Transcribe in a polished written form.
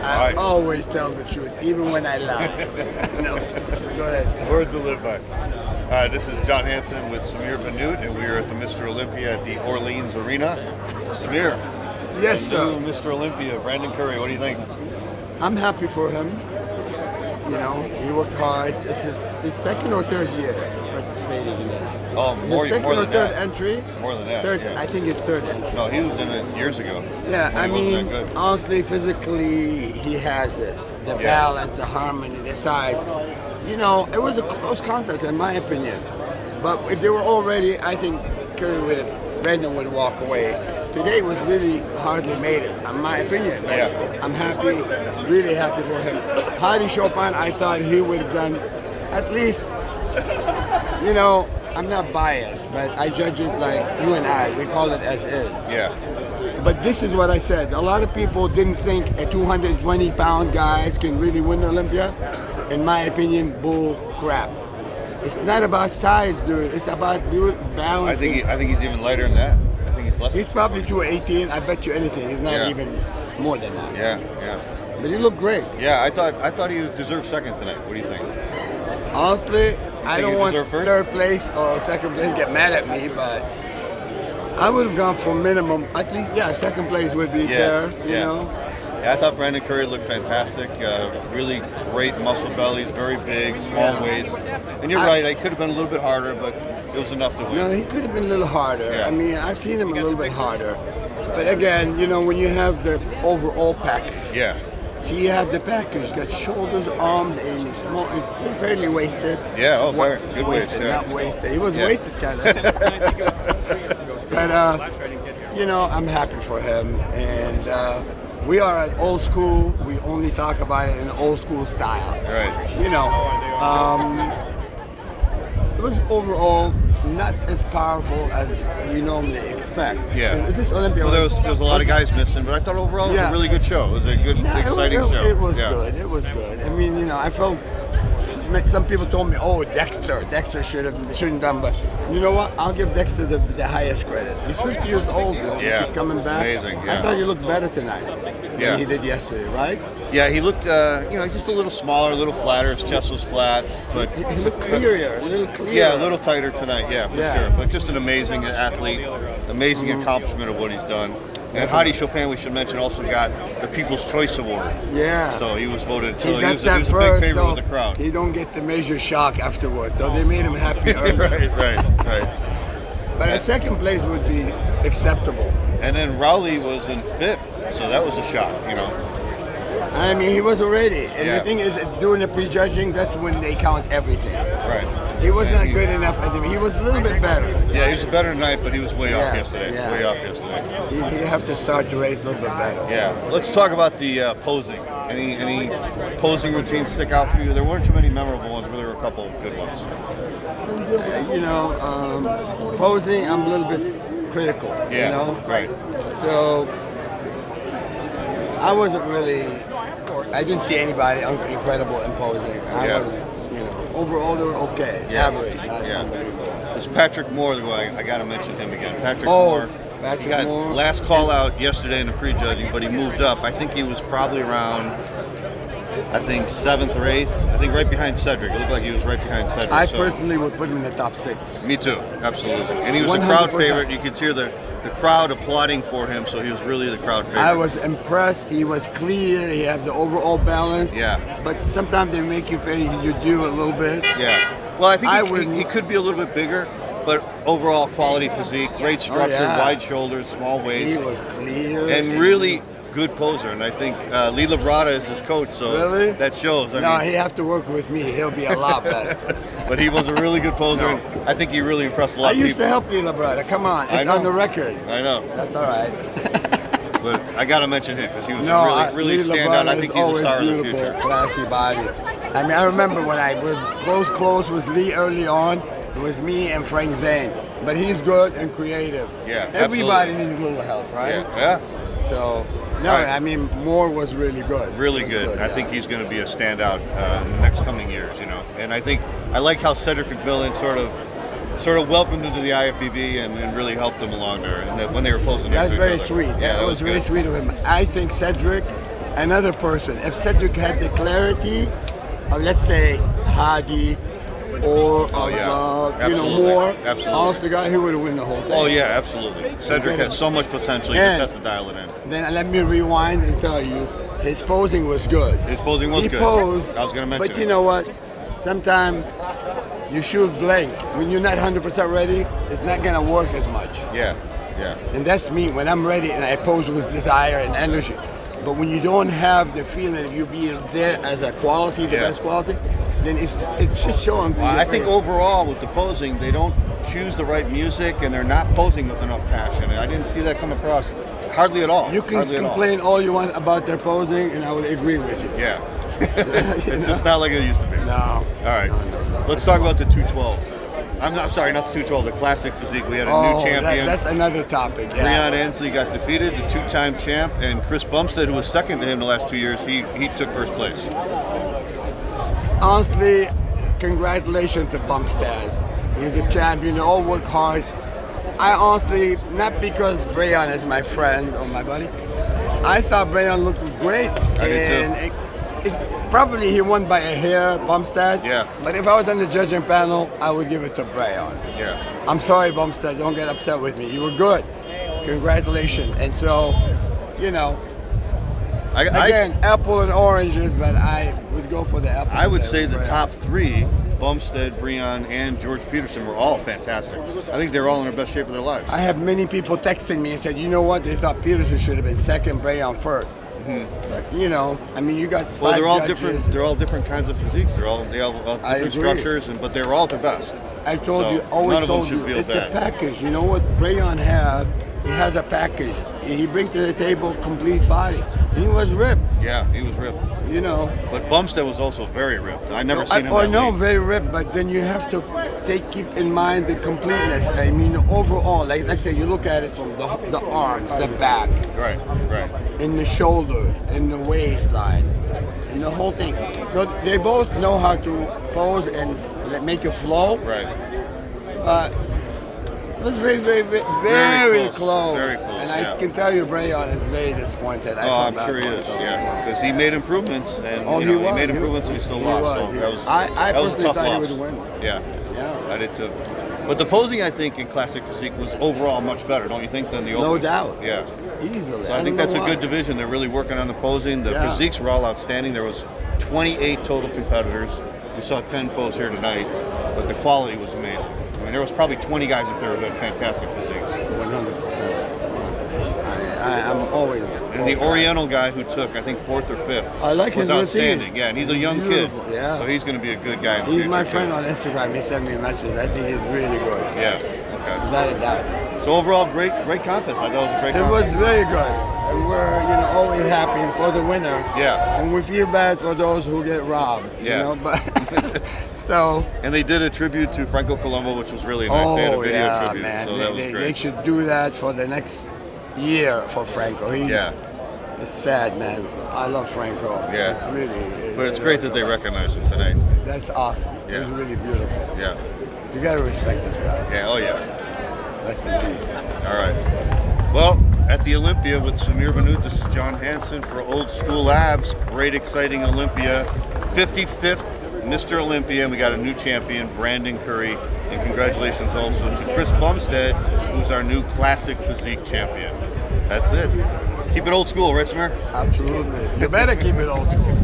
I always tell the truth, even when I lie. No, go ahead. Words to live by. This is John Hansen with Samir Bannout, and we are at the Mr. Olympia at the Orleans Arena. Samir. Yes, sir. Mr. Olympia, Brandon Curry, what do you think? I'm happy for him. You know, he worked hard. This is his second or third year participating in this. Oh, His second more or than third that. entry? More than that. Third, yeah. I think it's third entry. No, he was in it years ago. Yeah, I He wasn't mean, that good. honestly, physically, he has it. The balance, the harmony, the size. You know, it was a close contest, in my opinion. But if they were all ready, I think Brandon would walk away. Today was really hardly made it, in my opinion. But I'm happy, really happy for him. Hadi Chopin, I thought he would have done at least, you know, I'm not biased, but I judge it like you and I. We call it as is. Yeah. But this is what I said. A lot of people didn't think a 220-pound guy can really win Olympia. In my opinion, bull crap. It's not about size, dude. It's about balance. I think he's even lighter than that. I think he's less. He's probably 218. I bet you anything. He's not even more than that. Yeah. But he looked great. Yeah, I thought he deserved second tonight. What do you think? Honestly, I don't want first? third place or second place get mad at me, but I would have gone for minimum. At least, second place would be fair. You know. Yeah, I thought Brandon Curry looked fantastic. Really great muscle bellies, very big, small waist. And you're right, it could have been a little bit harder, but it was enough to win. No, he could have been a little harder. Yeah. I mean, I've seen him a little bit harder. But again, you know, when you have the overall package. Yeah. So you have the package, got shoulders, arms, and small, it's fairly wasted. Yeah, very good waist. Not wasted. He was wasted, kind of. But, you know, I'm happy for him. And we are an old school. We only talk about it in old school style. Right. You know, it was overall not as powerful as we normally expect. Yeah. This Olympia there was a lot of guys missing, but I thought overall it was a really good show. It was a good, exciting show. It was good. It was good. I mean, you know, I felt some people told me, "Oh, Dexter shouldn't done," but you know what? I'll give Dexter the highest credit. He's 50 years old, dude. He keep coming back. Amazing. I thought he looked better tonight than he did yesterday, right? Yeah, he looked, he's just a little smaller, a little flatter. His chest was flat, but he looked clearer, a little clearer. Yeah, a little tighter tonight. Yeah, for sure. But just an amazing athlete, amazing accomplishment of what he's done. And Hadi Chopin, we should mention, also got the People's Choice Award. Yeah. So he was voted. He So got he was that a big first, favorite so with the crowd. he don't get the major shock afterwards. So they made him happy early. Right. But a second place would be acceptable. And then Rowley was in fifth, so that was a shock, you know. I mean, he was already. And the thing is, doing the prejudging, that's when they count everything. Right. He was not good enough. He was a little bit better. Yeah, he was better tonight, but he was way off yesterday. Yeah. Way off yesterday. You have to start the race a little bit better. Yeah. Let's talk about the posing. Any posing routines stick out for you? There weren't too many memorable ones, but there were a couple of good ones. You know, posing, I'm a little bit critical. Yeah. You know? Right. So I wasn't really. I didn't see anybody incredible in posing. I wasn't, you know, overall they were okay, average, not unbelievable. It's Patrick Moore, the guy. I got to mention him again. Patrick Moore. Patrick Moore. Last call out yesterday in the prejudging, but he moved up. I think he was probably around, seventh or eighth. I think right behind Cedric. It looked like he was right behind Cedric. I personally would put him in the top 6. Me too, absolutely. And he was 100%. a crowd favorite. You could hear the crowd applauding for him, so he was really the crowd favorite. I was impressed. He was clear. He had the overall balance. Yeah. But sometimes they make you pay your due a little bit. Yeah. Well, I think he could be a little bit bigger, but overall quality physique, great structure, wide shoulders, small waist. He was clear. And really good poser. And I think Lee Labrada is his coach, so that shows. I mean, he have to work with me. He'll be a lot better. But he was a really good poser. And I think he really impressed a lot I of people. used to help Lee Labrada. Come on. It's on the record. I know. That's all right. But I got to mention him because he was really standout. I think he's a star in the future. Classy body. I mean, I remember when I was close with Lee early on. It was me and Frank Zane. But he's good and creative. Yeah, everybody needs a little help, right? Yeah. So, I mean, Moore was really good. Really good. I think he's going to be a standout in the next coming years, you know. And I think I like how Cedric McMillan sort of welcomed him to the IFBB and really helped him along there. And that when they were posing, that's very sweet. Yeah, it was very sweet of him. I think Cedric another person. If Cedric had the clarity of, let's say, Hadi or Moore, honest to God, he would have won the whole thing. Oh yeah, absolutely. Cedric has so much potential. He just has to dial it in. Then let me rewind and tell you, his posing was good. His posing was good. He posed. I was going to mention But you know what? Sometimes you shoot blank. When you're not 100% ready, it's not going to work as much. Yeah, yeah. And that's me when I'm ready and I pose with desire and energy. But when you don't have the feeling of you being there as a quality, the best quality, then it's just showing. I think overall with the posing, they don't choose the right music and they're not posing with enough passion. And I didn't see that come across hardly at all. You can complain all you want about their posing, and I will agree with you. Yeah. It's just not like it used to be. No. All right. No. Let's talk about the 212. I'm sorry, not the 212, the classic physique. We had a new champion. That's another topic. Yeah. Breon Ansley got defeated, the two-time champ, and Chris Bumstead, who was second to him the last 2 years, he took first place. Honestly, congratulations to Bumstead. He's a champion. They all work hard. I honestly, not because Breon is my friend or my buddy, I thought Breon looked great. I did too. It's probably he won by a hair, Bumstead. Yeah. But if I was on the judging panel, I would give it to Breon. Yeah. I'm sorry, Bumstead. Don't get upset with me. You were good. Congratulations. And so, again, apple and oranges, but I would go for the apple. I would say the top three, Bumstead, Breon, and George Peterson, were all fantastic. I think they're all in the best shape of their lives. I have many people texting me and said, you know what? They thought Peterson should have been second, Breon first. But you got five they're all judges. different. They're all different kinds of physiques. They all have different structures, but they're all the best. I told So you, always none of them told should you, feel it's bad. a package. You know what Breon had? He has a package. He brings to the table complete body. And he was ripped. Yeah, he was ripped. But Bumstead was also very ripped. I never seen him that lean. very ripped, but then you have to keep in mind the completeness. I mean, overall, like let's say you look at it from the arms, the back, Right. in the shoulder, in the waistline, in the whole thing. So they both know how to pose and make it flow. Right. It was very, very, very close. Very close. And I can tell you, Breon is very disappointed. I'm sure he is. Yeah, because he made improvements, and he made improvements, and he still lost. So I that was a personally tough thought loss. he would win. Yeah, Yeah. I did too. But the posing, I think, in classic physique was overall much better, don't you think, than the open? No doubt. Yeah. Easily. So I think that's a good division. They're really working on the posing. The physiques were all outstanding. There was 28 total competitors. We saw 10 pose here tonight, but the quality was amazing. I mean, there was probably 20 guys up there who had fantastic physiques. 100%. I'm always. And the Oriental guy who took, I think, 4th or 5th, I like was his outstanding. routine. Yeah, and he's a young Beautiful, kid. yeah. So he's going to be a good guy in the He's future, my too. friend on Instagram. He sent me messages. I think he's really good. Yeah. Okay. Without a doubt. So overall, great contest. I thought it was a great It contest. was very good. And we're, always happy for the winner. Yeah. And we feel bad for those who get robbed. Yeah. But so. And they did a tribute to Franco Colombo, which was really nice. They had a video tribute, man. so that was They great. should do that for the next year for Franco. It's sad, man. I love Franco. Yeah. It's really. But it's great that they recognize him tonight. That's awesome. Yeah. It was really beautiful. Yeah. You gotta respect this guy. Yeah. Oh yeah. Rest in peace. All right. Well, at the Olympia with Samir Bannout, this is John Hansen for Old School Labs. Great, exciting Olympia. 55th Mr. Olympia, and we got a new champion, Brandon Curry. And congratulations also to Chris Bumstead, who's our new classic physique champion. That's it. Keep it old school, right, Samir? Absolutely. You better keep it old school.